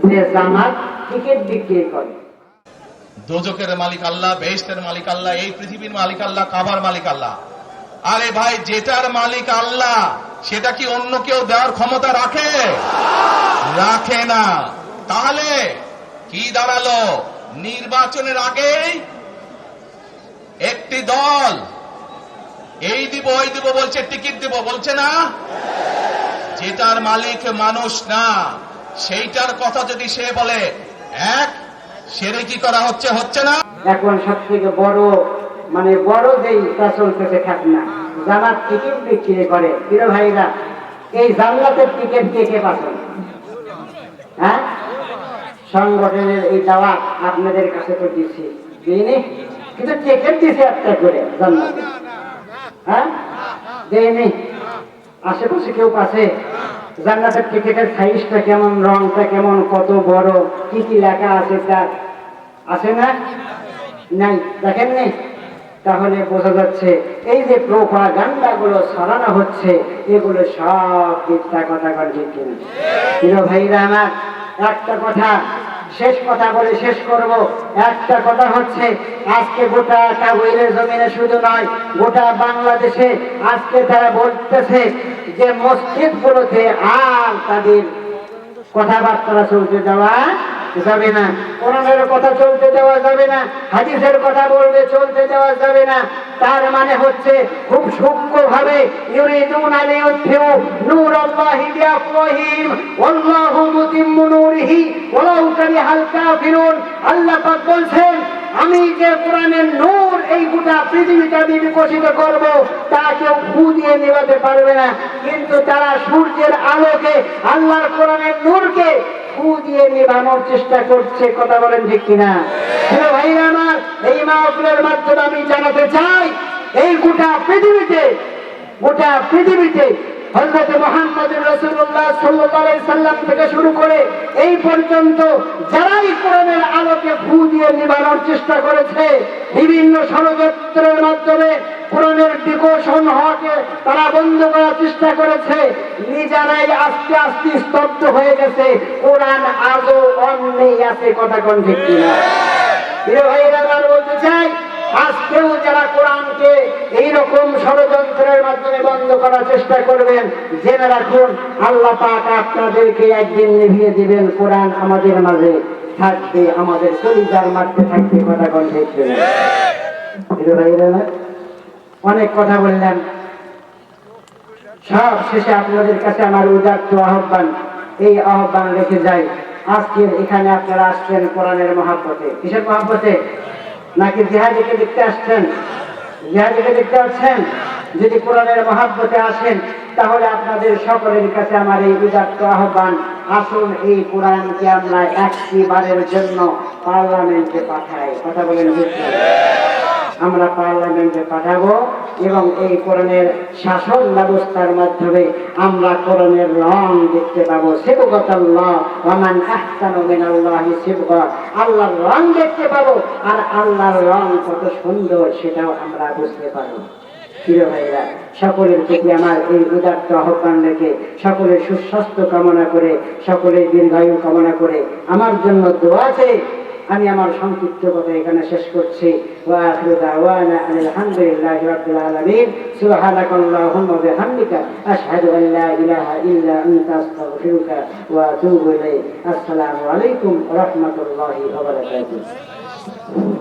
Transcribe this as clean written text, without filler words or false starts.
যে জামাত টিকিট বিক্রি করে। দোজকের মালিক আল্লাহ, বেহেশতের মালিক আল্লাহ, এই পৃথিবীর মালিক আল্লাহ, কাবার মালিক আল্লাহ। আরে ভাই, যেটার মালিক আল্লাহ সেটা কি অন্য কেউ দেওয়ার ক্ষমতা রাখে? রাখে না। তাহলে কি দাঁড়ালো? নির্বাচনের আগেই একটি দল এই দিব ওই দিব বলছে, টিকিট দিব বলছে না? যেটার মালিক মানুষ না, সেইটার কথা যদি সে বলে এক, সেরে কি করা হচ্ছে? হচ্ছে না? এখন সব থেকে বড় বড় যেই তা চলতেছে খাতনা, জামাত টিকিট বিক্রি করে। প্রিয় ভাইরা, এই জান্নাতের টিকিট কে কে পাচ্ছেন? হ্যাঁ, সংগঠনের এই দাওয়াত আপনাদের কাছে তো দিচ্ছি, দিইনি? কিন্তু টিকিট দিছে একটা করে জান্নাতে। হ্যাঁ, দেয়নি। আশেপাশে কেউ পাচ্ছে? জান্নাতের টিকিটের সাইজটা কেমন, রংটা কেমন, কত বড়, কি কি লেখা আছে তার আছে না? নাই, দেখেন নেই? তাহলে বোঝা যাচ্ছে এই যে প্রোপাগান্ডা গুলো ছড়ানো হচ্ছে, এগুলো সব মিথ্যা কথা। ঠিক কিনা? প্রিয় ভাইরা আমার, একটা কথা, শেষ কথা বলে শেষ করব। একটা কথা হচ্ছে, আজকে গোটা কাবুলের জমিনে শুধু নয়, গোটা বাংলাদেশে আজকে তারা বলতেছে যে মসজিদ গুলোতে আর তাদের কথাবার্তা চলতে দেওয়া যাবে না, কোরআনের কথা চলতে দেওয়া যাবে না, হাদিসের কথা বলবে চলতে দেওয়া যাবে না। তার মানে হচ্ছে খুব সূক্ষ্মভাবে ইউরিদুনা লিইউতফিউ নূরাল্লাহি বিআফওয়াহিহিম ওয়াল্লাহু মুতিম্মু নূরিহি ওয়ালাউ কারিহাল কাফিরুন। আল্লাহ পাক বলছেন, আমি যে কোরআনের নূর এই গোটা পৃথিবীটা বিকশিত করব, তা কেউ ফু দিয়ে নেভাতে পারবে না। কিন্তু তারা সূর্যের আলোকে, আল্লাহর কোরআনের নূরকে ফু দিয়ে নেভানোর চেষ্টা করছে। কথা বলেন ঠিক কিনা? প্রিয় ভাইরা আমার, এই মাহফিলের মাধ্যমে আমি জানাতে চাই, এই গোটা পৃথিবীতে হযরত মুহাম্মদ রাসূলুল্লাহ সাল্লাল্লাহু আলাইহি সাল্লাম থেকে শুরু করে এই পর্যন্ত যারাই কোরআনের আলোকে ফু দিয়ে নিভানোর চেষ্টা করেছে, বিভিন্ন ষড়যন্ত্রের মাধ্যমে কোরআনের বিকশন হওয়াকে তারা বন্ধ করার চেষ্টা করেছে, নিজেরাই আস্তে আস্তে স্তব্ধ হয়ে গেছে। কোরআন আজও অন্যেই আছে। কথা কোন ঠিক কিনা? প্রিয় ভাইরা আমার, বলতে চাই, আজকেও যারা কোরআনকে এইরকম ষড়যন্ত্রের মাধ্যমে বন্ধ করার চেষ্টা করবেন, জেনে রাখুন আল্লাহ পাক আপনাদেরকে একদিন নিভিয়ে দিবেন। কোরআন আমাদের মাঝে থাকবে, আমাদের কলিজার মাঝে থাকবে। কথা কোন ঠিক কিনা? প্রিয় ভাইরা, অনেক কথা বললাম, সব শেষে আপনাদের কাছে আমার উদাত্ত আহ্বান, এই আহ্বান রেখে যাই। আজকের এখানে আপনারা আসছেন কোরআনের মহব্বতে। কিসের মহব্বতে? নাকি জিহাদিকে দেখতে আসছেন? জিহাদিকে দেখতে আসছেন? যদি কোরআনের মহব্বতে আসেন, তাহলে আপনাদের সকলের কাছে আমার এই উদাত্ত আহ্বান, আসুন এই কোরআনকে আমরা একটিবারের জন্য পার্লামেন্টে পাঠাই। কথা বলেন, আমরা পার্লামেন্টে পাঠাবো এবং এই কোরআনের শাসন ব্যবস্থার মাধ্যমে আমরা কোরআনের রং দেখতে পাবো। সিবগাতাল্লাহ ওয়া মান আহসানু মিনাল্লাহি সিবগা, আল্লাহর রং দেখতে পাবো, আর আল্লাহর রং কত সুন্দর সেটাও আমরা বুঝতে পারবো। প্রিয় ভাইরা, সকলের প্রতি আমার এই উদাত্ত আহ্বান রেখে, সকলের সুস্বাস্থ্য কামনা করে, সকলের দীর্ঘায়ু কামনা করে, আমার জন্য দোয়া চেয়ে আমি আমার সংক্ষিপ্ত কথা এখানে শেষ করছি। ওয়া আখিরু দাওয়ানা আনিল হামদুলিল্লাহি রাব্বিল আলামিন। সুবহানাকাল্লাহুম্মা ওয়া বিহামদিকা আশহাদু আল লা ইলাহা ইল্লা আনতা আস্তাগফিরুকা ওয়া আতুবু ইলাইক। আসসালামু আলাইকুম ওয়া রাহমাতুল্লাহি ওয়া বারাকাতুহু।